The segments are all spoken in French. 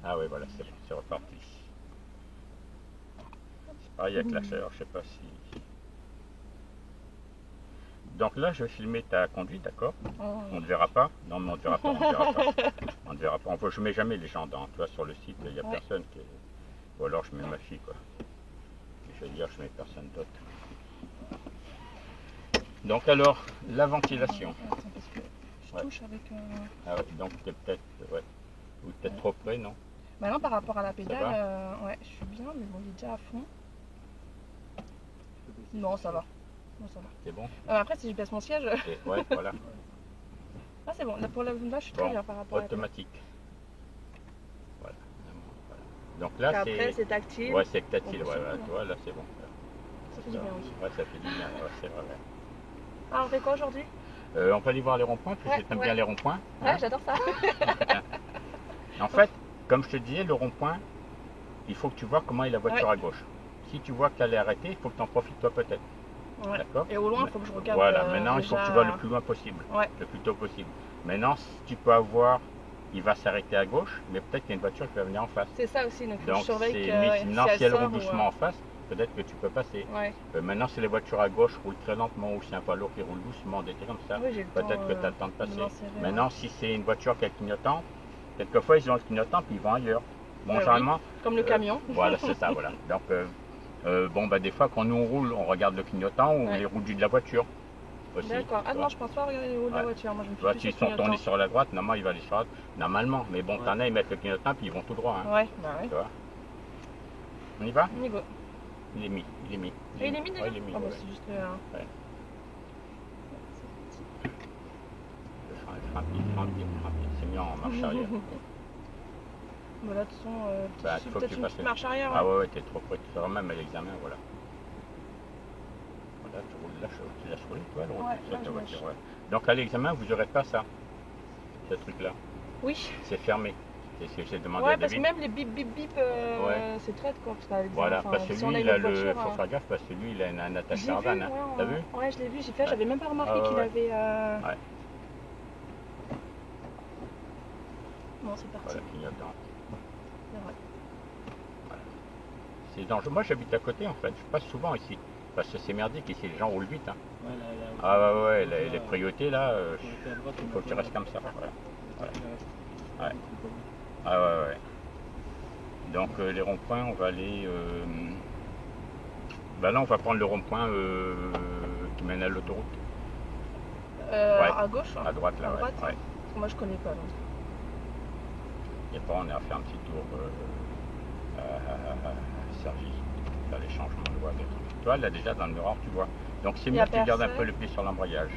Ah oui, voilà, c'est bon, c'est reparti. C'est pareil avec la chaleur, je sais pas si... Donc là, je vais filmer ta conduite, d'accord? Oh. On ne verra pas? Non, mais on ne verra pas, on ne verra pas. On ne verra pas. Je mets jamais les gens dans. Tu vois, sur le site, il n'y a personne qui est... Ou alors je mets ma fille, quoi. Je veux dire, je mets personne d'autre. Donc alors, la ventilation. Attends, parce que je touche avec... Ah ouais, donc t'es peut-être... Ouais. Ou peut-être trop près, non? Bah non, par rapport à la pédale, va ouais, je suis bien, mais bon, il est déjà à fond. Non, ça va. Non, ça va. C'est bon? Après, si je baisse mon siège... Ouais, voilà. Ah, c'est bon. Là, pour là, je suis très bien par rapport automatique. Voilà. Donc là, c'est... Après, c'est tactile. Ouais, c'est tactile. Ouais, ouais, tu vois, là, c'est bon. Ça fait du bien aussi. Ouais, ça fait du bien. Ouais, c'est vrai. Ah, on fait quoi aujourd'hui? On peut aller voir les ronds-points, parce que t'aimes bien les ronds-points. Ouais, j'adore ça. En fait, comme je te disais, le rond-point, il faut que tu vois comment est la voiture à gauche. Si tu vois qu'elle est arrêtée, il faut que tu en profites toi peut-être. Ouais. D'accord? Et au loin, il faut que je regarde. Voilà, maintenant il faut que tu vois le plus loin possible. Ouais. Le plus tôt possible. Maintenant, si tu peux avoir, il va s'arrêter à gauche, mais peut-être qu'il y a une voiture qui va venir en face. C'est ça aussi, donc je surveille maintenant, si elle roule doucement en face, peut-être que tu peux passer. Ouais. Maintenant, si les voitures à gauche roulent très lentement ou si c'est un poids lourd qui roule doucement, des trucs comme ça, peut-être que tu as le temps de passer. Maintenant, si c'est une voiture qui a le clignotant, quelquefois ils ont le clignotant puis ils vont ailleurs. Bon, généralement. Comme le camion. Voilà, c'est ça, voilà. Donc, bon, bah, des fois, quand nous on roule, on regarde le clignotant ou les roues de la voiture. D'accord. Ah non, je pense pas regarder les roues de la voiture. Moi, je me fais plus s'ils sont tournés sur la droite, normalement, il va aller sur la droite. Normalement, mais bon, t'en as, ils mettent le clignotant puis ils vont tout droit. Hein. Ouais, bah ouais. Tu vois. On y va? On y go. Il est mis, il est mis. Et il est mis déjà? Ouais, il est mis. Ah bah, c'est juste le... Ouais. Le frein pied, c'est mieux en marche arrière. Bah là, de toute façon, faut peut-être une petite marche arrière. Ah ouais, t'es trop près, tu feras même à l'examen, voilà. Voilà, tu laisses rouler, toi, sur ta voiture, ouais. Donc à l'examen, vous n'aurez pas ça, ce truc-là. Oui. C'est fermé. C'est ce que j'ai demandé à David. Parce que même les bip bip bip, c'est traite quoi. Voilà, parce que lui, il a le. Faut faire gaffe parce que lui, il a un attache caravane. Hein. T'as vu? Ouais, je l'ai vu, j'ai fait, j'avais même pas remarqué qu'il avait. Ouais. Bon, c'est parti. Voilà, clignotant. C'est vrai. Voilà. C'est dangereux. Moi, j'habite à côté en fait. Je passe souvent ici. Parce que c'est merdique ici, les gens roulent vite. Hein. Ouais, les priorités là, il faut que tu restes comme ça. Voilà. Ouais. Ah ouais. Donc les ronds-points, on va aller... Bah là, on va prendre le rond-point qui mène à l'autoroute. À gauche? À droite, là, à droite, ouais. Parce que moi, je connais pas. Donc. Et pas, on a fait un petit tour à Sergi, faire les changements de voie. Toi, là, déjà, dans le miroir, tu vois. Donc c'est mieux que tu gardes un peu le pied sur l'embrayage.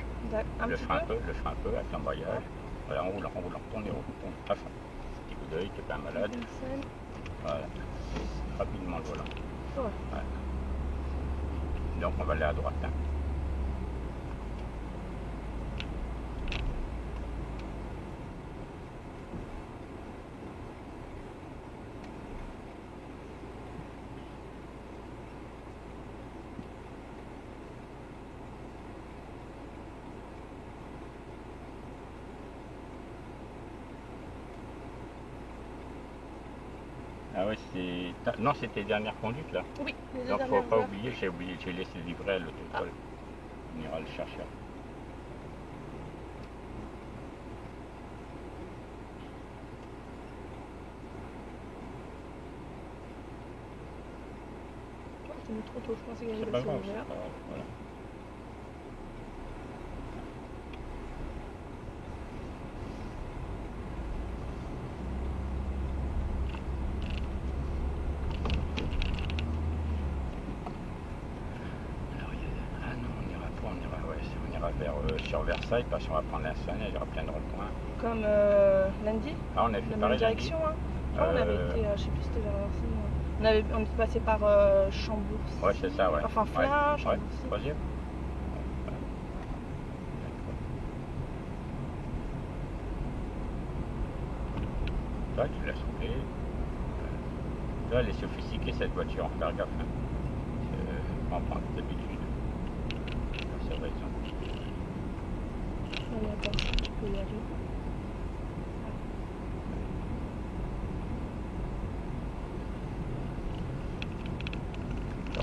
Le frein un peu avec l'embrayage. Voilà, en roulant, tourne à fond. Petit coup d'œil, t'es pas malade. Voilà. Rapidement le volant. Ouais. Donc on va aller à droite. Hein. Ah ouais, non, c'était les dernières conduites là. Oui, donc faut pas oublier, j'ai laissé le livret à l'auto-école. On ira le chercher. C'est mis trop tôt, je pensais qu'il y avait le voilà. On ira sur Versailles, parce qu'on va prendre la Seine, il y aura plein de ronds-points. Comme lundi? Ah, on a vu pareil direction, hein. On avait été, je sais plus si c'était vers Versailles. On est passé par Chambourcy. Ouais, c'est ça, ouais. Enfin, Flins, Chambourcy. Troisième. Toi, tu laisses rouler. Toi, elle est sophistiquée cette voiture, on faire gaffe. Hein. On va prendre d'habitude. C'est vrai, ça. Attends, je peux y aller.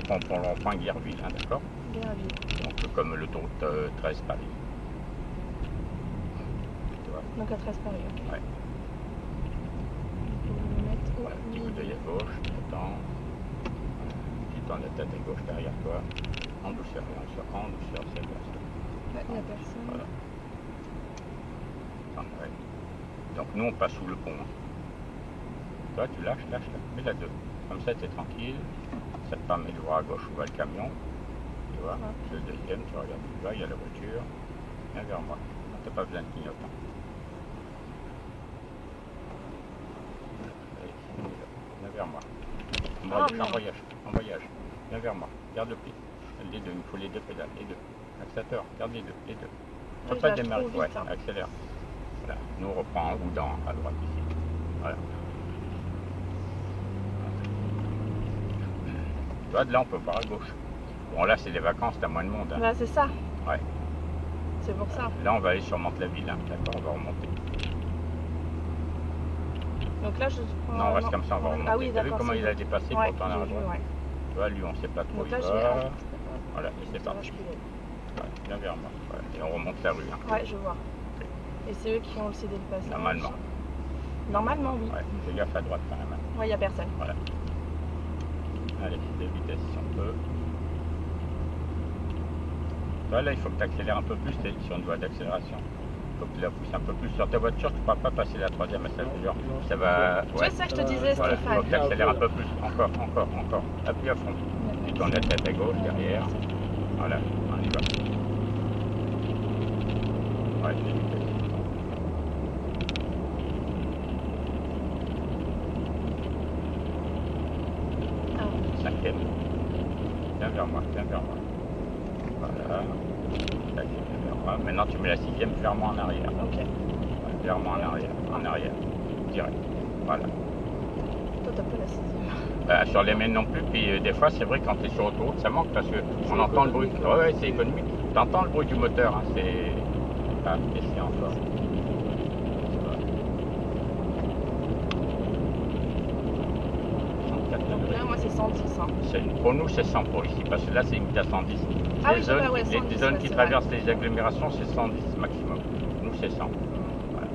on prend le rond-point Guerville, hein, d'accord? Guerville. Donc comme l'autoroute 13 Paris. Tu vois? Donc à 13 Paris, ok. Ouais. Voilà, petit coup d'œil à gauche, tu attends. Tu tends la tête à gauche derrière toi. En douceur, c'est bien ça. Ouais, il n'y a personne. Voilà. Ouais. Donc nous on passe sous le pont. Hein. Toi tu lâches, mets la 2. Comme ça tu es tranquille. Ça te permet de voir à gauche où va le camion. Tu vois, le deuxième, tu regardes où il va, il y a la voiture. Viens vers moi. Tu n'as pas besoin de clignotant. Viens vers moi. En voyage. Viens vers moi. Garde le pied. Les deux, il faut les deux pédales, les deux. Accélérateur, garde les deux. Tu peux pas démarrer, ouais, accélère. Voilà. Nous on reprend en roudant à droite ici. Voilà. Tu vois, de là on peut voir à gauche. Bon là c'est les vacances, t'as moins de monde. Hein. Là c'est ça. Ouais. C'est pour ça. Là on va aller sur Mantes-la-Ville, hein. D'accord, on va remonter. Donc là je prends... Non, on reste comme ça, on va remonter. Ah oui, t'as vu comment il a dépassé pour tourner à droite? Ouais. Tu vois, lui on sait pas trop où il va. Voilà, et c'est parti. Ouais, viens vers moi. Ouais. Et on remonte la rue. Hein. Ouais, je vois. Et c'est eux qui ont le cédé le passage. Normalement. Normalement, oui. Ouais, fais gaffe à droite quand même. Ouais, il n'y a personne. Voilà. Allez, de vitesse si on peut. Toi, là, il faut que tu accélères un peu plus, tu es sur une voie d'accélération. Il faut que tu la pousses un peu plus. Sur ta voiture, tu ne pourras pas passer la troisième à genre. Ça va. Ouais. C'est ça que je te disais, voilà. Stéphane. Il faut que tu accélères un peu plus. Encore. Appuie à fond. Tu tournes la tête à gauche, derrière. Voilà, on y va. Ouais, j'ai vitesse. Cinquième. Viens vers moi. Voilà. Viens vers moi. Maintenant tu mets la sixième, vers moi en arrière. Ok. Vers moi en arrière. Direct. Voilà. Toi t'as pas la sixième. Sur les mains non plus, puis des fois c'est vrai quand tu es sur autoroute ça manque parce qu'on entend le bruit. Ouais, c'est économique. Tu entends le bruit du moteur, hein, c'est. Ah, et c'est encore. Donc là, moi c'est 110. Hein. Pour nous c'est 100 pour ici, parce que là c'est une à 110. Ah oui, zones, ouais, 110, les zones qui traversent les agglomérations c'est 110 maximum. Nous c'est 100. Voilà.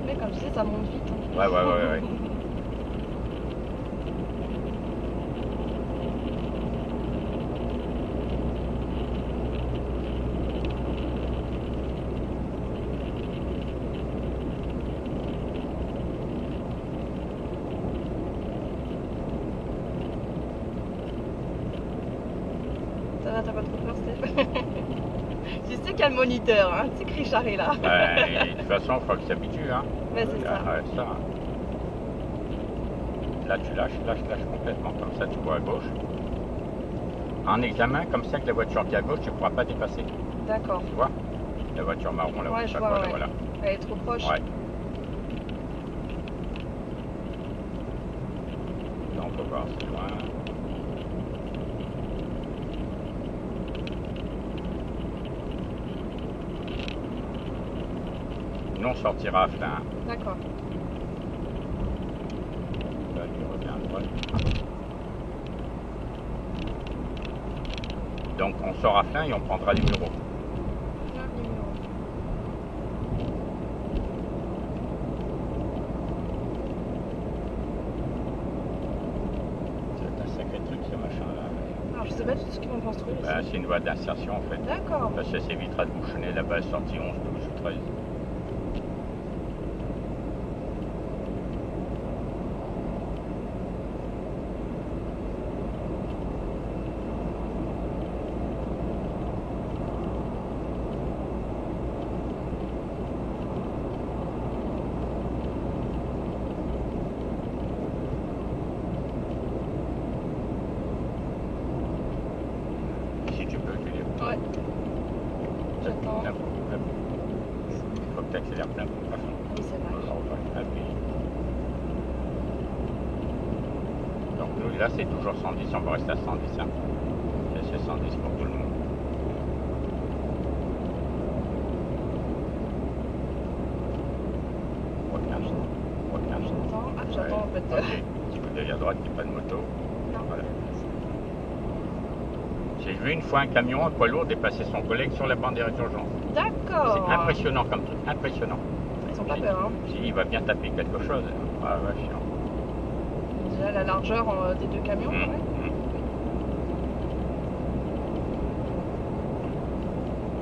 Mais comme je disais, ça monte vite. Hein. Ouais. Ça va, t'as pas trop peur, Steph? Tu sais qu'il y a le moniteur, hein. Tu sais que Richard est là. Et de toute façon, il faut qu'il s'habitue. Hein. Ouais, c'est ça. Ouais, ça. Là, tu lâches complètement. Comme ça, tu vois à gauche. En examen, comme ça, que la voiture qui est à gauche, tu ne pourras pas dépasser. D'accord. Tu vois? La voiture marron, là, ouais, je vois, ouais. Voilà. Elle est trop proche. Ouais. Là, on peut voir, c'est loin. Nous, on sortira à Flins. D'accord. Là, il revient à droite. Donc, on sort à Flins et on prendra les bureaux. C'est un sacré truc, ce machin-là. Alors, je sais pas tout ce qu'ils vont construire ici. C'est une voie d'insertion, en fait. D'accord. Parce que ça évitera de bouchonner là-bas, sortie 11, 12 ou 13. Si tu peux, Julien. Ouais. J'attends. Il faut que tu accélères plein pour pas faire. Oui, c'est vrai. Donc nous, là, c'est toujours 110, on va rester à 110. Hein. C'est 110 pour tout le monde. J'attends en fait. Okay. d'œil à droite, il n'y a pas de moto. Non. Voilà. J'ai vu une fois un camion, un poids lourd, dépasser son collègue sur la bande d'urgence. D'accord. C'est impressionnant comme truc, impressionnant. Ils ont pas peur, hein. Il va bien taper quelque chose. Ah ouais, chiant. Déjà la largeur des deux camions. Ouais.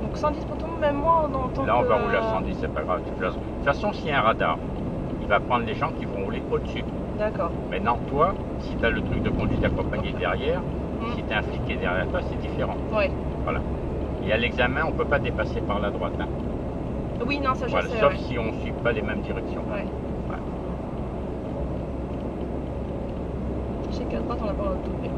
Donc 110 pour tout le monde, même moi on entend. Là on va rouler à 110, c'est pas grave. De toute façon, s'il y a un radar, il va prendre les gens qui vont rouler au-dessus. D'accord. Maintenant, toi, si tu as le truc de conduite accompagnée derrière, si tu es un flic qui est derrière toi, c'est différent. Oui. Voilà. Et à l'examen, on ne peut pas dépasser par la droite. Hein. Oui, non, ça je sais. Sauf si on ne suit pas les mêmes directions. Ouais. Je sais qu'à droite, on n'a pas le droit de doubler.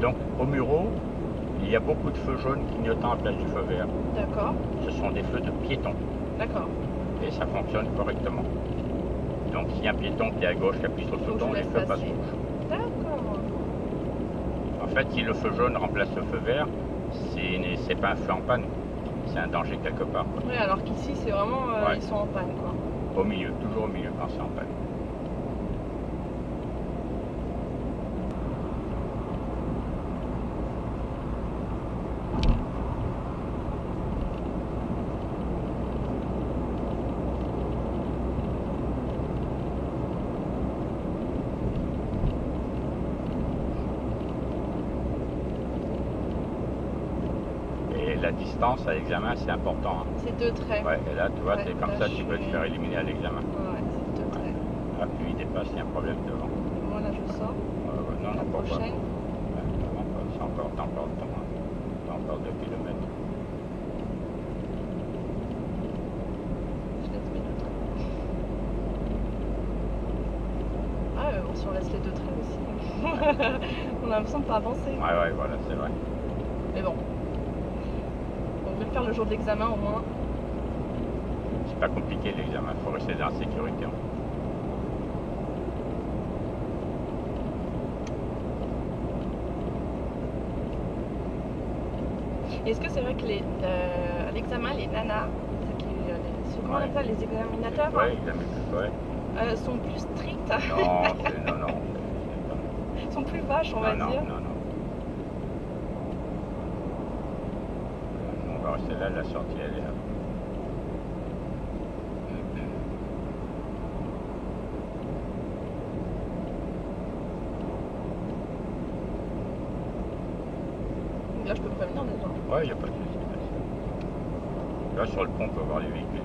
Donc, au Muro, il y a beaucoup de feux jaunes clignotants à la place du feu vert. D'accord. Ce sont des feux de piétons. D'accord. Et ça fonctionne correctement. Donc, s'il y a un piéton qui est à gauche, qui appuie sur le bouton, les feux passent rouges. D'accord. En fait, si le feu jaune remplace le feu vert, c'est pas un feu en panne. C'est un danger quelque part. Oui, alors qu'ici, c'est vraiment, ils sont en panne, quoi. Au milieu, toujours au milieu quand c'est en panne. La distance à l'examen, c'est important. Hein. C'est 2 traits. Ouais, et là, tu vois, c'est comme ça, tu peux te faire éliminer à l'examen. Ouais, c'est 2 traits. Ah, puis il dépasse, il y a un problème devant. Moi, là, je sors. Non, la prochaine. C'est encore le temps. C'est encore 2 km. Je laisse mes 2 traits. Ah, si on laisse les 2 traits aussi. On a l'impression de pas avancer. Ouais, voilà, c'est vrai. Mais bon. On veut le faire le jour de l'examen au moins. C'est pas compliqué l'examen, il faut rester dans la sécurité. Est-ce que c'est vrai que à l'examen, les nanas, comment on appelle les examinateurs, sont plus strictes? Non. Ils sont plus vaches, on va dire. Non. On va rester là, la sortie elle est là. Là, je peux prévenir des gens. Ouais, il n'y a pas de souci. Là, sur le pont, on peut voir les véhicules.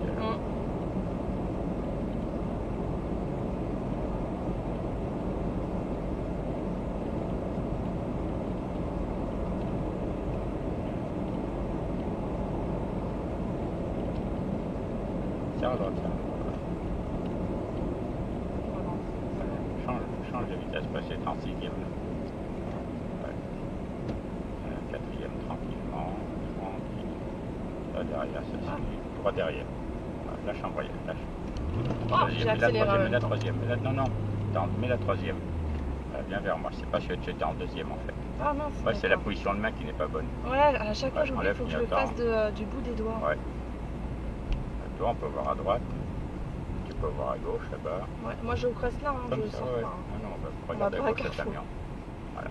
Tiens, à droite, ça. Change de vitesse, passer 36e. Quatrième tranquillement, tranquille. Là derrière, ça suit. Droit derrière. Voilà, lâche en voyage, lâche. J'ai accéléré en même temps. La troisième. Non, mets la troisième. Viens vers moi, c'est pas que tu étais en deuxième en fait. Ah mince. Ouais, c'est la position de main qui n'est pas bonne. Ouais, à chaque fois, j'oublie, il faut que je le fasse du bout des doigts. Ouais. Toi, on peut voir à droite. Tu peux voir à gauche là-bas. Ouais, moi je reste là, comme je ça, sors ouais. pas. Non, on va regarder à gauche le camion. Voilà.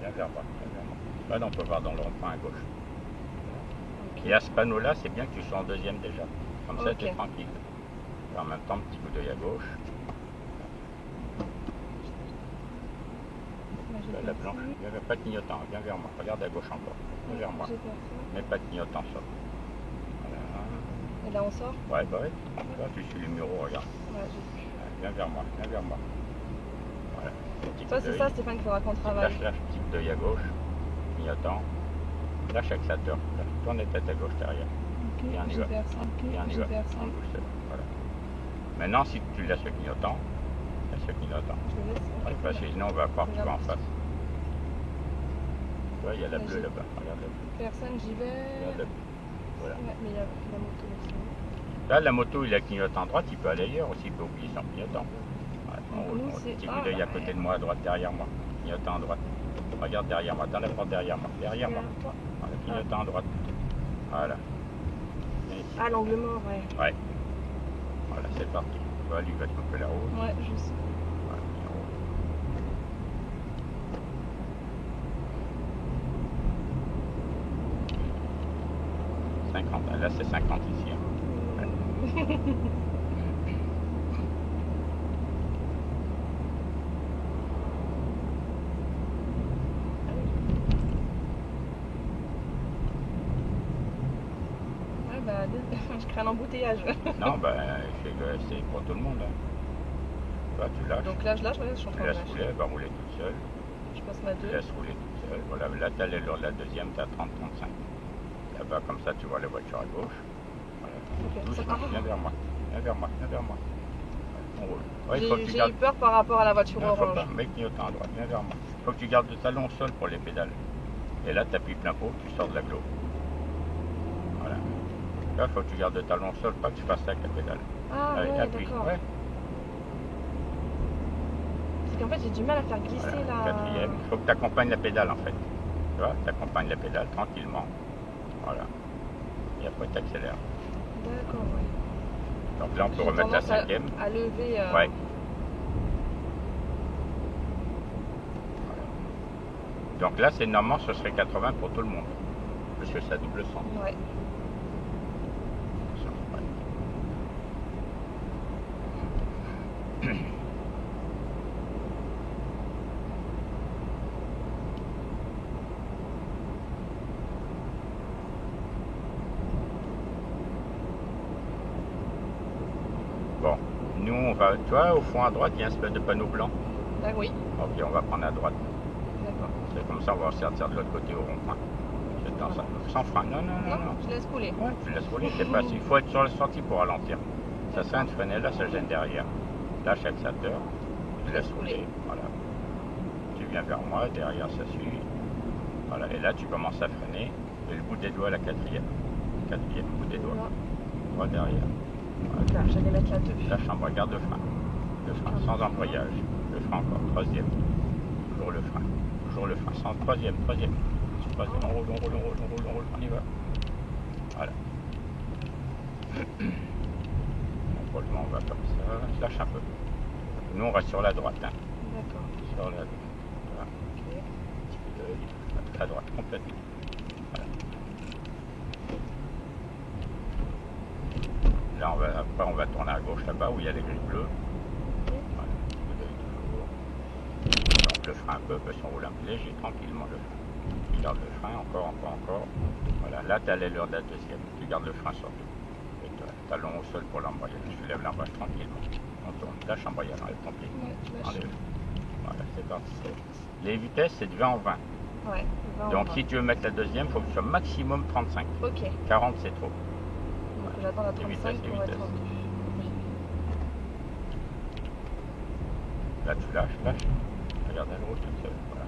Viens vers moi. Là, on peut voir dans le rond-point à gauche. Okay. Et à ce panneau-là, c'est bien que tu sois en deuxième déjà. Comme ça, tu es tranquille. Et en même temps, petit coup d'œil à gauche. Là, la blanche, pas de clignotant. Viens vers moi. Regarde à gauche encore. Viens vers moi. Mais pas de clignotant, ça. Voilà. Et là, on sort? Ouais, bah oui. Là, tu suis les muraux, regarde. Ouais, j'ai vu. Viens vers moi. Voilà. Toi, c'est ça, Stéphane, qu'il faudra qu'on travaille. Lâche, petit coup d'œil à gauche. Clignotant. Lâche accélérateur. Tourne les têtes à gauche derrière. Okay, et on y va. Et on y va. On bouge seul. Voilà. Maintenant, si tu laisses le clignotant, Je le laisse. Ouais, parce que sinon, on va voir que tu vas en face. Tu vois, il y a la bleue là-bas. Regarde la bleue. Personne, j'y vais. Regarde la bleue. Voilà. Ouais, mais il y a la moto aussi. Là, la moto, il a clignotant à droite, il peut aller ailleurs aussi, il peut oublier son clignotant. Ouais, petit coup d'œil à côté de moi, à droite, derrière moi. Clignotant à droite. Regarde derrière moi, dans la porte derrière moi. Derrière moi. Voilà, clignotant à droite. Voilà. Ah, l'angle mort, ouais. Ouais. Voilà, c'est parti. Tu vois, lui, il va te couper la route. Ouais, je sais. Voilà, il roule. 50. Là, c'est 50 ici. Hein. Ouais. Je crains l'embouteillage. Non, c'est pour tout le monde. Hein. Là, tu lâches. Donc là, je lâche, je suis en train de lâcher. Rouler, elle va rouler toute seule. Je passe ma 2. Laisse rouler toute seule. Voilà, là, tu as l'allure de la deuxième, tu as 30-35. Là-bas, comme ça, tu vois les voitures à gauche. Voilà. Okay. Doucement, viens vers moi. Viens vers moi, viens vers moi. On roule. Ouais, j'ai eu peur par rapport à la voiture orange. Faut pas, mec, clignotant à droite, viens vers moi. Il faut que tu gardes le talon au sol pour les pédales. Et là, tu appuies plein pot, tu sors de l'agglo. Voilà. Là, il faut que tu gardes le talon au sol, pas que tu fasses ça avec la pédale. Ah, allez, ouais, d'accord. Ouais. C'est qu'en fait, j'ai du mal à faire glisser voilà. Quatrième, il faut que tu accompagnes la pédale en fait. Tu vois, tu accompagnes la pédale tranquillement. Voilà. Et après, tu accélères. D'accord, ouais. Donc là, on peut remettre la cinquième. À lever. Ouais. Voilà. Donc là, c'est normalement, ce serait 80 pour tout le monde. Parce que ça double sens. Ouais. Bon, nous on va, tu vois, au fond à droite, il y a un espèce de panneau blanc. Ah oui. Ok, on va prendre à droite. D'accord. C'est comme ça, on va sortir de l'autre côté au rond-point. Sans frein, non, je laisse rouler. Ouais, tu laisses rouler, c'est pas il faut être sur la sortie pour ralentir. Ça sert à freiner là, ça gêne derrière. Lâche l'accélérateur, tu laisses rouler, voilà. Tu viens vers moi, derrière ça suit. Voilà, et là tu commences à freiner, et le bout des doigts, la quatrième. Quatrième bout des doigts. Droit derrière. Voilà. Là, j'allais mettre la 2. Lâche regarde le frein. Le frein, sans embrayage. Le frein encore, troisième. Toujours le frein. Toujours le frein, sans troisième. On roule, on y va. Voilà. On va comme ça, je lâche un peu. Nous on reste sur la droite. Hein. D'accord. Sur la droite. Voilà. Okay. À droite, complètement. Voilà. Là après on va tourner à gauche là-bas où il y a les grilles bleues. Voilà. Donc le frein un peu, parce qu'on roule un peu léger, tranquillement le frein. Tu gardes le frein, encore. Voilà, là tu as l'allure de la deuxième, tu gardes le frein sur tout. Et talon au sol pour l'embrayage. Tu lèves l'embrayage tranquillement. On tourne, lâche l'embrayage, enlève ton pied. Enlève. Voilà, c'est parti. Les vitesses, c'est de 20 en 20. Ouais, 20 donc si tu veux mettre la deuxième, il faut que tu sois maximum 35. Ok. 40, c'est trop. Donc j'attends la 35 pour être en vue. Là tu lâches. Regarde la route toute seule. Voilà.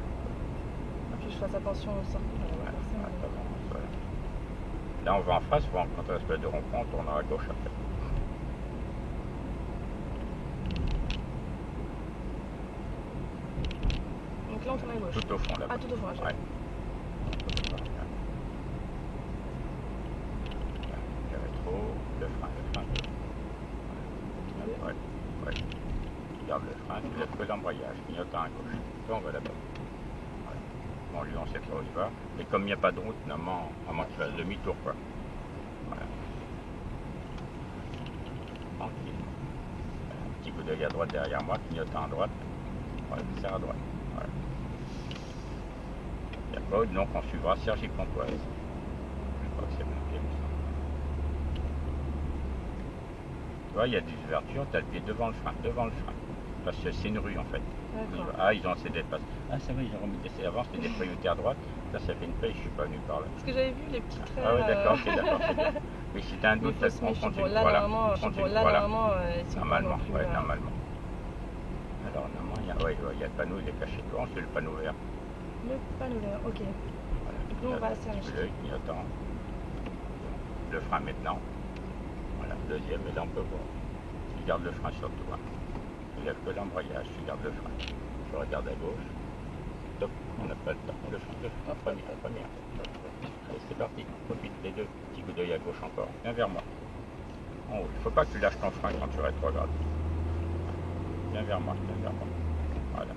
Et puis je fasse attention au sortie. Voilà. Là on va en face, on va rencontrer l'espèce de rond-point, on tournera à gauche après. Donc là on tourne à gauche. Tout au fond là-bas. Ah, tout au fond, ouais. Le rétro, le frein. Ouais. Garde le frein, tu lèves que l'embrayage, clignotant à gauche. Là on va là-bas. Voilà. Bon lui on sait pas où il va. Et comme il n'y a pas de route, normalement, tu fasses demi-tour quoi. Voilà. Tranquille. Un petit coup d'œil à droite derrière moi, clignotant à droite. Voilà, serre à droite. Voilà. Il n'y a pas autre, donc on suivra Sergi Pontoise. Je crois que c'est marqué. Tu vois, il y a des ouvertures, tu as le pied devant le frein. Parce que c'est une rue en fait. Ah, ils ont assez d'espace. Ah, ça va, ils ont remis des. Avant, c'était des priorités à droite. Là, ça fait une paix, je suis pas venu par là. Parce que j'avais vu les petits traits. Ah, oui, d'accord, c'est bien. Mais si tu as un doute, ça se prend continue. Voilà. Normalement, normalement. Alors, normalement, il y a le panneau, il est caché devant, c'est le panneau vert. Le panneau vert, ok. Voilà. Donc nous, on va à Sergi. Il attend. Le frein maintenant. Voilà, deuxième, et là, on peut voir. Tu gardes le frein sur toi. Tu lèves que l'embrayage, tu gardes le frein. Tu regardes à gauche. top, on n'a pas le temps. Le frein, première. Allez, c'est parti, profite les deux. Petit coup d'œil à gauche encore. Viens vers moi. En haut. Il ne faut pas que tu lâches ton frein quand tu rétrogrades. Viens vers moi. Voilà.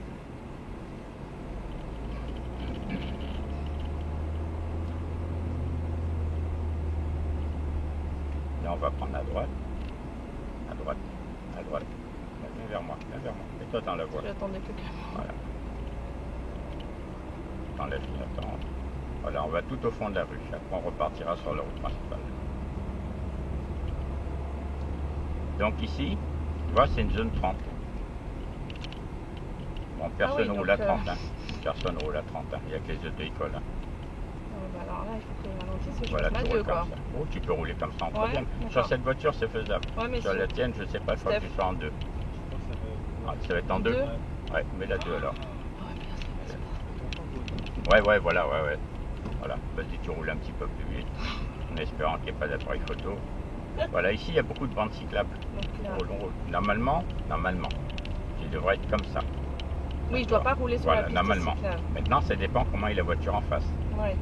Là, on va prendre à droite. Viens vers moi. Et toi, dans la voie. J'attendais plus que moi. Voilà. Dans la clignotant. Voilà, on va tout au fond de la rue. Après, on repartira sur la route principale. Donc ici, tu vois, c'est une zone 30. Bon, personne roule à 30. Personne roule à 30. Il n'y a que les auto-écoles. Bah alors là, il faut que je ralentisse. Voilà, tu roules comme ça. Oh, tu peux rouler comme ça en problème. Sur cette voiture, c'est faisable. Sur la tienne, je ne sais pas, je crois que tu sois en 2. Ah, ça va être en 2 ? Ouais, mets la 2 alors. Ouais, voilà. Voilà, vas-y, tu roules un petit peu plus vite, en espérant qu'il n'y ait pas d'appareil photo. Voilà, ici, il y a beaucoup de bandes cyclables. On roule. Normalement, tu devrais être comme ça. Oui, je ne dois pas rouler sur la piste normalement. cyclable. Maintenant, ça dépend comment est la voiture en face. Ouais.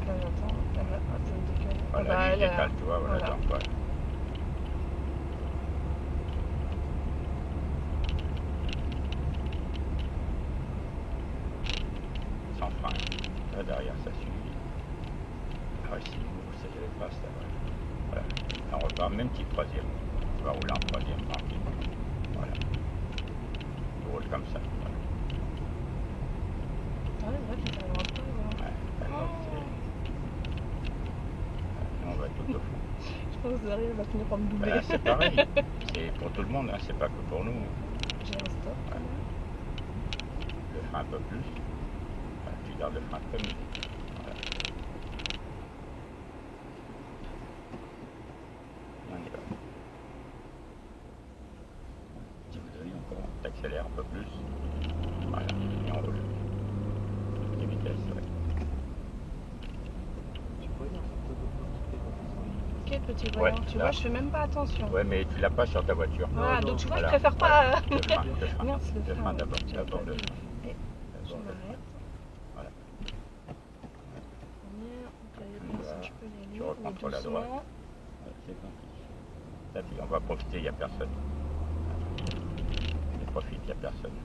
Attends, voilà, lui, il décale, tu vois, voilà. Donc, voilà. Sans frein. Là, derrière, ça suffit. Ah, ici, ça je les passe, là, voilà. Là, on repart, même petit troisième. Tu vas rouler en troisième, tranquille. Voilà. Tu roules comme ça, voilà. Ouais, c'est vrai qu'il s'arrivera pas, voilà. On va tout au fond. Je pense que derrière, elle va finir par me doubler. C'est pareil. C'est pour tout le monde, hein. C'est pas que pour nous. J'ai un stop. Le frein un peu plus. Voilà, tu gardes le frein comme il est. Voilà. On y va. Petit coup d'œil encore. T'accélères un peu plus. Voilà. Et on roule. Petite vitesse, ouais. Petit voyant, tu vois, je fais même pas attention. Ouais, mais tu l'as pas sur ta voiture. Voilà, donc tu vois, je préfère pas. Le frein. Mince, le frein d'abord le frein. Et je m'arrête. Voilà. Tu reprends sur la droite. C'est parti. On va profiter, il n'y a personne. On profite, il n'y a personne.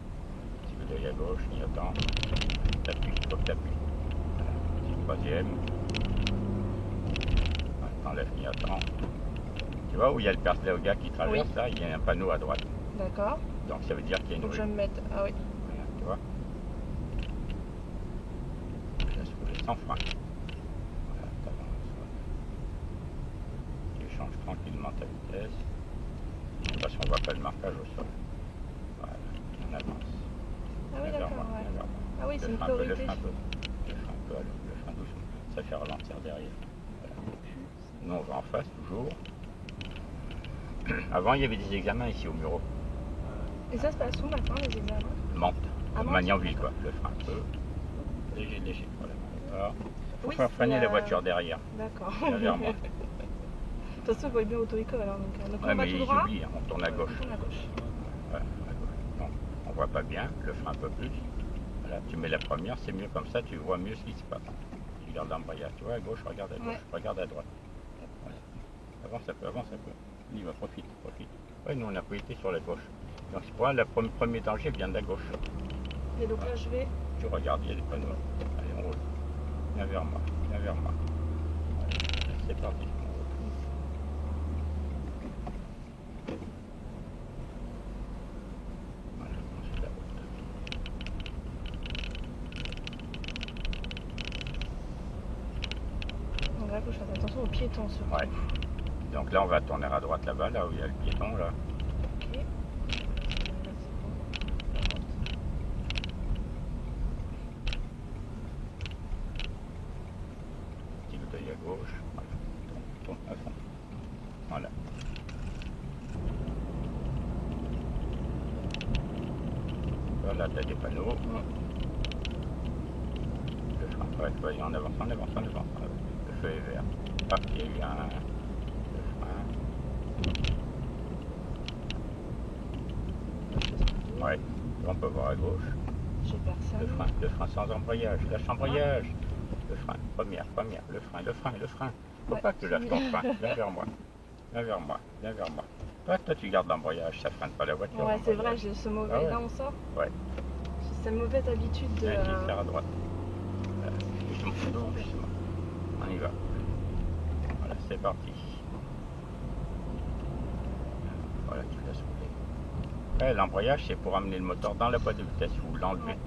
Petit coup d'œil à gauche, clignotant. T'appuies, il faut que t'appuies. Voilà. Petit troisième. T'enlèves clignotant. Tu vois où il y a le perce-léoga qui traverse là, il y a un panneau à droite. D'accord. Donc ça veut dire qu'il y a une rue. Je vais me mettre. Ah oui. Voilà, tu vois. Je laisse rouler sans frein. Voilà, t'avances. Tu changes tranquillement ta vitesse. De toute façon, on ne voit pas le marquage au sol. Voilà, on avance. Ah oui, d'accord. Ouais. Ah oui, c'est une priorité. Le frein doucement. Ça fait ralentir derrière. Nous, on va en face toujours. Avant, il y avait des examens ici au Muro. Et ça se passe où maintenant, les examens? Mantes, Magnanville, quoi. Le frein un peu léger. Voilà. Il faut faire freiner la voiture derrière. D'accord. Derrière moi. De toute façon, on voit bien auto-école. Donc ouais, on va mais tout droit. j'oublie, on tourne à gauche. Voilà, à gauche. Donc, on voit pas bien, le frein un peu plus. Voilà, tu mets la première, c'est mieux comme ça, tu vois mieux ce qui se passe. Tu regardes l'embrayage, tu vois à gauche, regarde à gauche, regarde à droite. Voilà. Avance un peu. Il va, profite. Oui, nous on a été sur la gauche. Donc c'est pour le premier danger vient de la gauche. Et donc là je vais. Tu regardes, il y a des panneaux. Allez, on roule. Viens vers moi. Voilà. C'est parti. Voilà, on suit la route. Donc là, il faut que je fasse attention aux piétons surtout. Ouais. Donc là, on va tourner à droite là-bas, là où il y a le piéton, là. Ok. Petit coup d'œil à gauche. Voilà. Tourne à fond. Voilà. Voilà, tu as des panneaux. Le frein, ouais, en avance. Le feu est vert. Ah, il y a eu un... Ouais, on peut voir à gauche. J'ai personne. Le frein sans embrayage, lâche embrayage. Le frein, première, le frein. Faut pas que tu lâches ton frein. Viens vers moi. Toi, tu gardes l'embrayage, ça freine pas la voiture. Ouais, c'est vrai, j'ai ce mauvais. Là, on sort. Ouais. J'ai cette mauvaise habitude de. Faire à droite. Doucement. On y va. Voilà, c'est parti. Voilà, tu laisses rouler. L'embrayage, c'est pour amener le moteur dans la boîte de vitesse ou l'enlever. Ouais.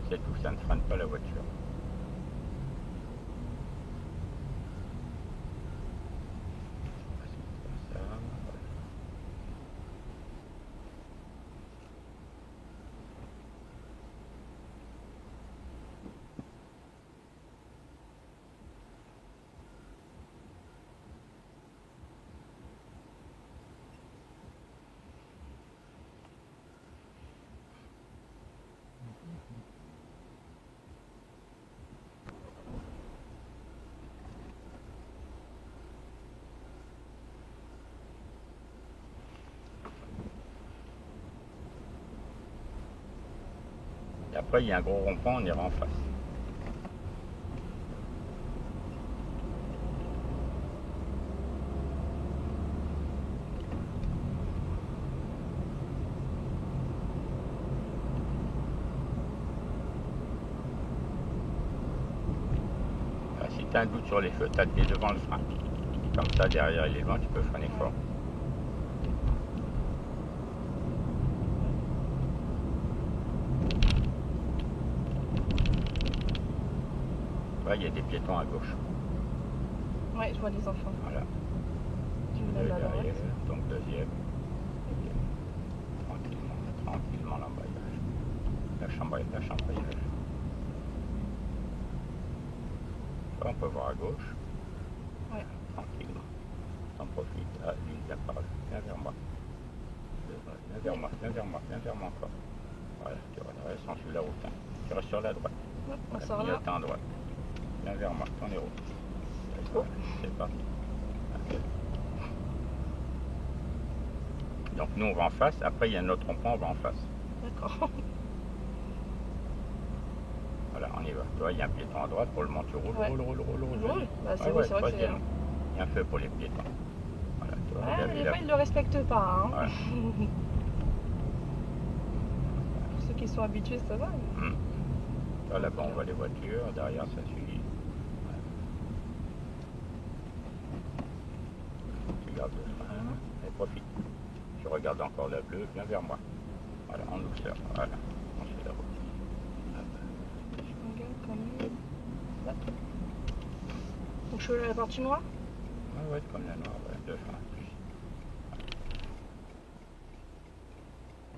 C'est tout, ça ne freine pas la voiture. Et après, il y a un gros rond-point, on ira en face. Si tu as un doute sur les feux, tu as le pied devant le frein. Comme ça, derrière il est loin, tu peux freiner fort. Il y a des piétons à gauche. Ouais, je vois des enfants. Voilà. Derrière, donc deuxième. Tranquillement l'embrayage. Lâche embrayage. On peut voir à gauche. Ouais. Tranquillement. T'en profites. Ah, lui, il vient par là. Viens vers moi encore. Voilà, tu restes en dessous de la route. Tu restes sur la droite. Ouais, on sort là. À droite. Viens vers moi, tourne les roues. C'est parti. Okay. Donc nous on va en face, après il y a un autre rond-point, on va en face. D'accord. Voilà, on y va. Tu vois, il y a un piéton à droite, pour le moment tu roules. Bah, c'est vrai que c'est... Il y a un feu pour les piétons. Voilà, tu vois, mais des fois ils ne le respectent pas. Hein. Ouais. Pour ceux qui sont habitués, ça va. Là-bas on voit les voitures, derrière ça suit. Tu gardes le frein, et profite. Tu regardes encore la bleue, viens vers moi. Voilà, en douceur. Voilà, on suit la route. Je regarde quand même. Là. Donc je fais la partie noire. Ouais, comme la noire, deux freins.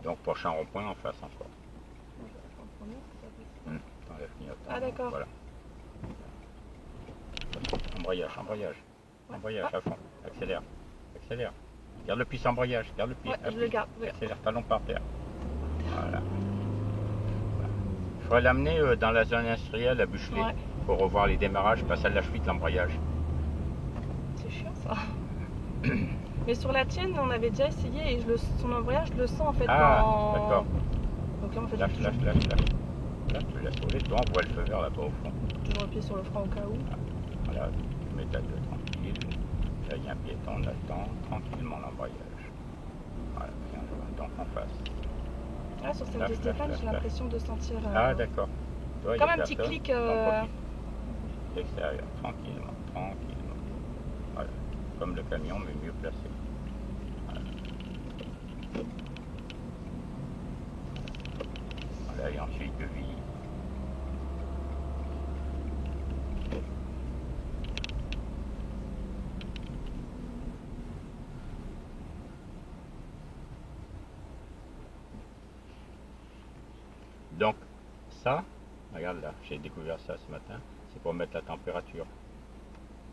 Donc prochain rond-point en face encore. Dans la clignotant. Ah d'accord. Voilà. Embrayage à fond. Accélère. Garde le pied sans embrayage. Garde le pied. Ouais, je le garde. Accélère, talon par terre. Voilà. Il faudrait l'amener dans la zone industrielle à Buchelet pour revoir les démarrages, pas ça lâche vite l'embrayage. C'est chiant ça. Mais sur la tienne, on avait déjà essayé et son embrayage, je le sens en fait. D'accord. Donc là, en fait, lâche. Là, tu laisses rouler, toi, on voit le feu vert là-bas au fond. Je appuie sur le frein au cas où. Voilà, tu mets ta gueule tranquille. Là, il y a un piéton, on attend tranquillement l'embrayage. Voilà, bien, donc en face. Ah, sur celle de Stéphane, j'ai l'impression de sentir. Ah, d'accord. Comme un petit clic. L'extérieur, tranquillement. Voilà, comme le camion, mais mieux placé. Voilà, et ensuite le vie. Donc, ça, regarde là, j'ai découvert ça ce matin, c'est pour mettre la température.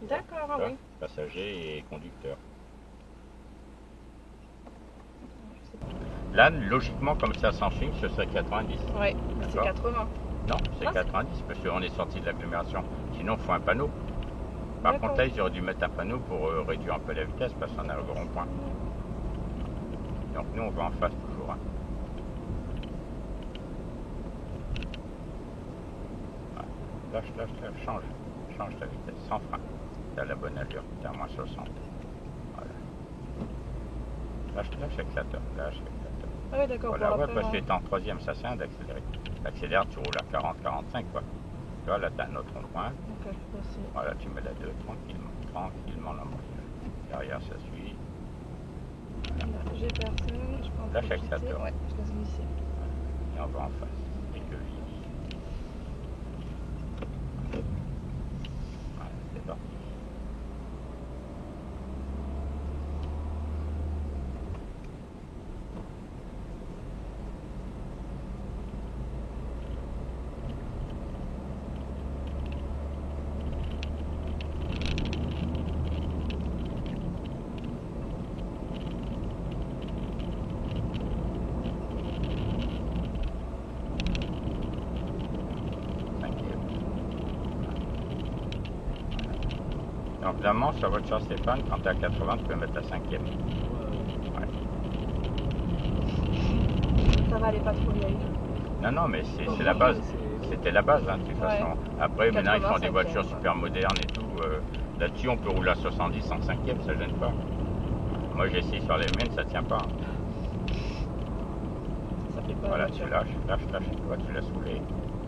D'accord, oui. Passager et conducteur. Là, logiquement, comme ça s'enchaîne, ce serait 90. Oui, c'est 80. Non, c'est 90 parce qu'on est sorti de l'agglomération. Sinon, il faut un panneau. Par contre, là, ils auraient dû mettre un panneau pour réduire un peu la vitesse parce qu'on arrive au rond-point. Donc, nous, on va en face toujours. change ta vitesse, sans frein. T'as la bonne allure, t'es à moins 60. Voilà. Lâche l'accélérateur, Ah oui, d'accord. Voilà, ouais, parce que t'es en troisième, ça sert d'accélérer. L'accélère, tu roules à 40-45, quoi. Tu vois, là, t'as un autre rond-point. Ok, merci. Voilà, tu mets la 2, tranquillement l'embrayage. Derrière, ça suit. Voilà. Là, j'ai personne, je peux en Lâche profiter. l'accélérateur. Ouais, je laisse glisser. Et on va en face. Et que voilà, c'est parti. Donc vraiment, sur votre voiture Stéphane, quand tu es à 80, tu peux mettre la 5e. Ouais. Ça va, elle est pas trop vieille. Non, mais c'est la base. C'était la base, hein, de toute façon. Après, 80, maintenant, ils font des 5e, voitures super modernes et tout. Là-dessus, on peut rouler à 70 en 5e, ça gêne pas. Moi, j'ai essayé sur les miennes, ça tient pas. Ça fait pas. Voilà, tu lâches. Tu vois, tu laisses rouler.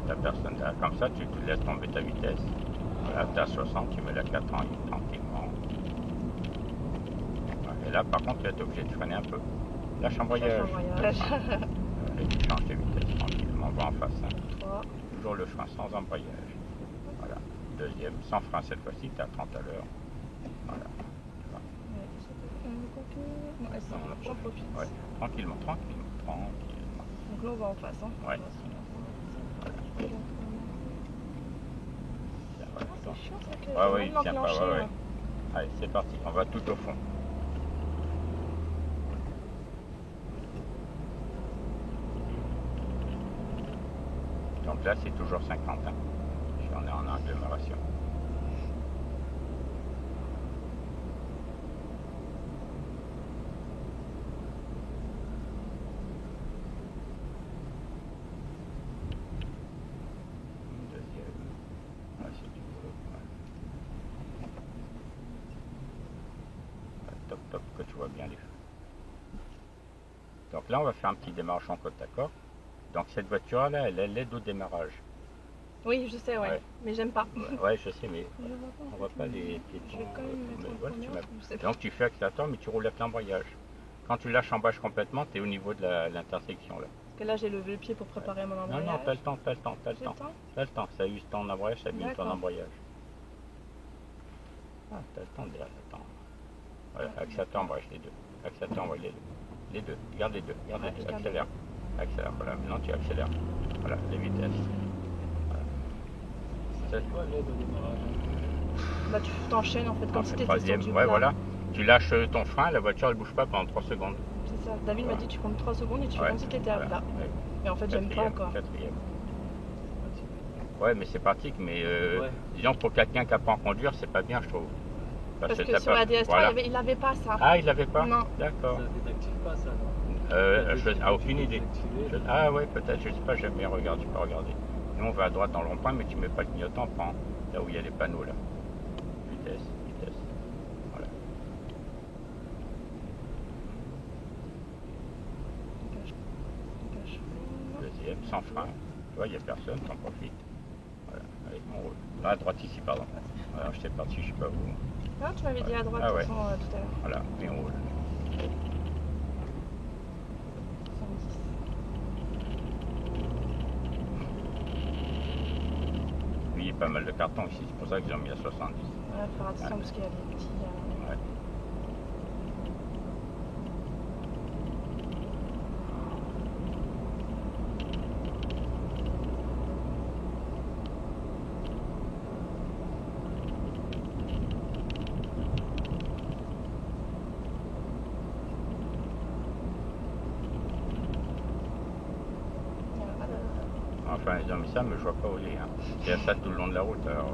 La personne là, comme ça, tu laisses tomber ta vitesse. Voilà, tu es à 60, tu mets la 4 en ligne tranquillement. Et là, par contre, tu es obligé de freiner un peu. Lâche embrayage. Et tu changes de vitesse tranquillement. On va en face. Hein. 3. Toujours le frein sans embrayage. Voilà. Deuxième, sans frein cette fois-ci, tu es à 30 à l'heure. Voilà. J'en profite. Ouais. Tranquillement. Donc là, on va en face. Hein. Ouais. C'est chiant ça que Ouais, il tient pas. Ouais. Allez, c'est parti. On va tout au fond. Donc là, c'est toujours 50. Hein. On est en agglomération. Top, que tu vois bien les feux. Donc là, on va faire un petit démarrage en côte, d'accord? Donc cette voiture-là, elle l'aide au démarrage. Oui, je sais, ouais. Mais j'aime pas. Ouais, je sais, mais on voit pas les piétons. Je vais quand même mettre donc tu fais accélérateur, mais tu roules avec l'embrayage. Quand tu lâches l'embrayage complètement, tu es au niveau de l'intersection là. Parce que là, j'ai levé le pied pour préparer mon embrayage. Non, t'as le temps. Ça use ton embrayage, ça abîme ton embrayage. Ah, t'as le temps déjà, attends. Voilà, accélérateur, embrayage, les deux. Accélérateur, embrayage, les deux. Les deux, garde les deux, accélère. Voilà, maintenant tu accélères. Voilà, les vitesses. C'est quoi l'aide au démarrage? Bah tu t'enchaînes en fait, comme si tu étais sur du plat. Voilà. Tu lâches ton frein, la voiture elle bouge pas pendant 3 secondes. C'est ça. David m'a dit tu comptes 3 secondes et tu fais comme si tu étais à plat. Mais en fait j'aime pas encore. Ouais, mais c'est pratique, mais disons pour quelqu'un qui apprend à conduire, c'est pas bien, je trouve. Parce que sur la DS3, il avait pas ça. Ah, il avait pas? Non. D'accord. Ça désactive pas ça, non? Aucune idée. Ah ouais, peut-être, je sais pas, j'aime bien regarder, tu peux regarder. Nous on va à droite dans le rond-point, mais tu mets pas le clignotant, prends là où il y a les panneaux là. Vitesse. Voilà. Deuxième, sans frein. Tu vois, il n'y a personne, t'en profites. Voilà, allez, on roule. Non, à droite ici, pardon. Voilà, j'étais parti, je sais pas où. Non, tu m'avais dit à droite tout à l'heure. Voilà, et on roule. 110. Lui, il y a pas mal de cartons ici, c'est pour ça qu'ils ont mis à 70. Ouais, faut faire attention parce qu'il y a des petits. Ouais. Enfin, ils ont mis ça, mais je vois pas où il est. Hein. Il y a ça tout le long de la route, alors...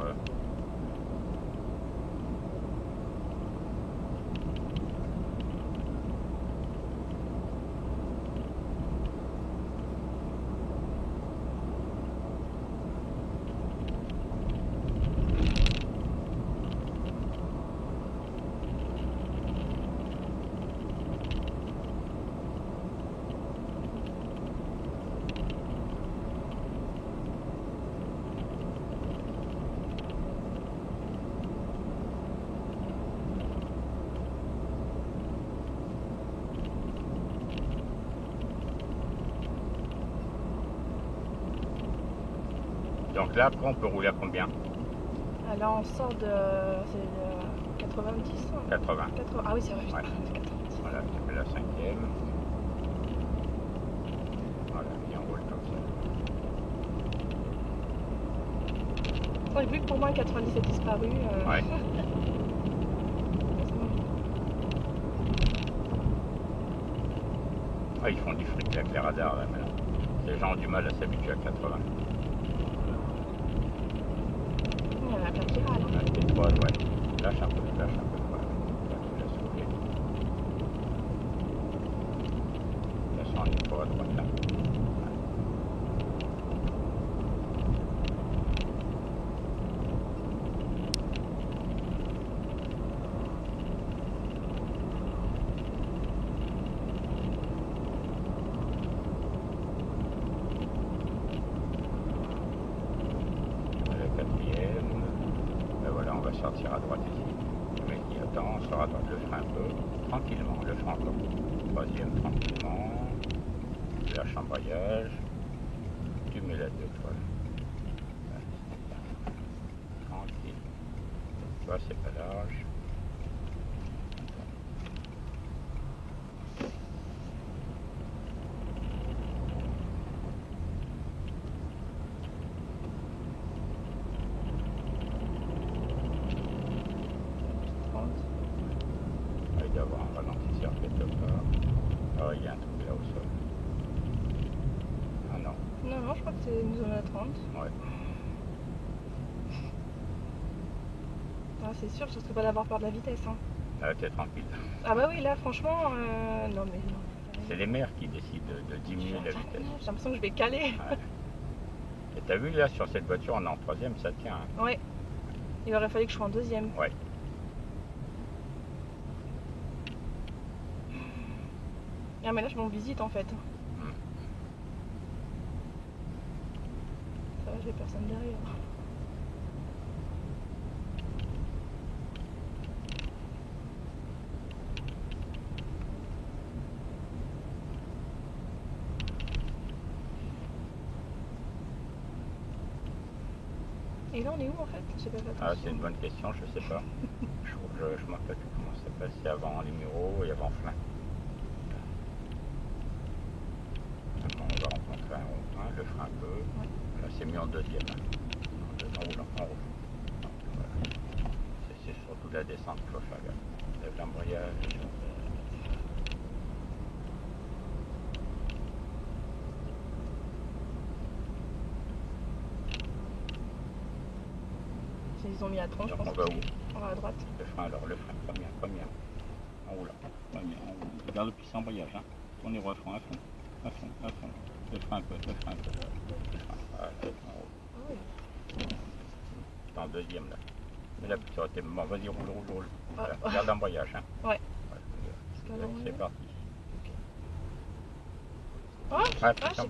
Donc là, après, on peut rouler à combien? Là, on sort de... c'est 90. 80. 80. Ah oui, c'est vrai. Ouais. 90. Voilà, tu fais la 5e. Voilà, et on roule comme ça. Ouais, vu que pour moi, 90 a disparu. Ouais. Ah, ils font du fric avec les radars là maintenant. Les gens ont du mal à s'habituer à 80. Il y en a plein qui râlent. Là, t'es droite, ouais. Lâche un peu, lâche un peu. Voilà. Là, tu l'as soufflé. Là, on est pas à droite là. Sortir à droite ici. Le mec qui attend, on sort à droite, le frein un peu, tranquillement, le frein encore. Troisième, tranquillement. Tu lâches l'embrayage. Tu mets la 2 étoiles. Tranquille. Tu vois, c'est pas large. Il doit y avoir un ralentisseur quelque part. Ah, il y a un truc là au sol. Ah non. Non, je crois que c'est une zone à 30. Ouais. Ah, c'est sûr, je ne serais pas d'avoir peur de la vitesse. Hein. Là, t'es tranquille. Ah bah oui, là, franchement, non mais... C'est les maires qui décident de diminuer la vitesse. J'ai l'impression que je vais caler. Ouais. Et t'as vu là, sur cette voiture, on est en 3e, ça tient. Hein. Ouais. Il aurait fallu que je sois en 2e. Ouais. Ah mais là je m'en visite en fait. Ça va, j'ai personne derrière. Et là on est où en fait? J'ai pas fait attention. Ah, c'est une bonne question, je sais pas. je me rappelle plus comment ça s'appelle. C'est avant les Mureaux et avant Flins. On va rencontrer un rond-point, le frein un peu. Ouais. Là, c'est mis en 2e. En roulant, en roulant. Voilà. C'est surtout la descente qu'il faut faire gaffe. Lève l'embrayage. Ils ont mis à 30, je pense. On va où? On va à droite. Le frein alors, le frein, première. En roulant, première, en roulant. Regarde le puissant embrayage, hein. Tournez au fond, à fond. Le frein un peu, le frein. Voilà, en haut. Ah oui. C'est en 2e là. Mais là, tu aurais été... Bon, vas-y, roule. Ah. Voilà. Regarde l'embrayage, hein. Ouais. C'est parti. Ah, Ouais, puissant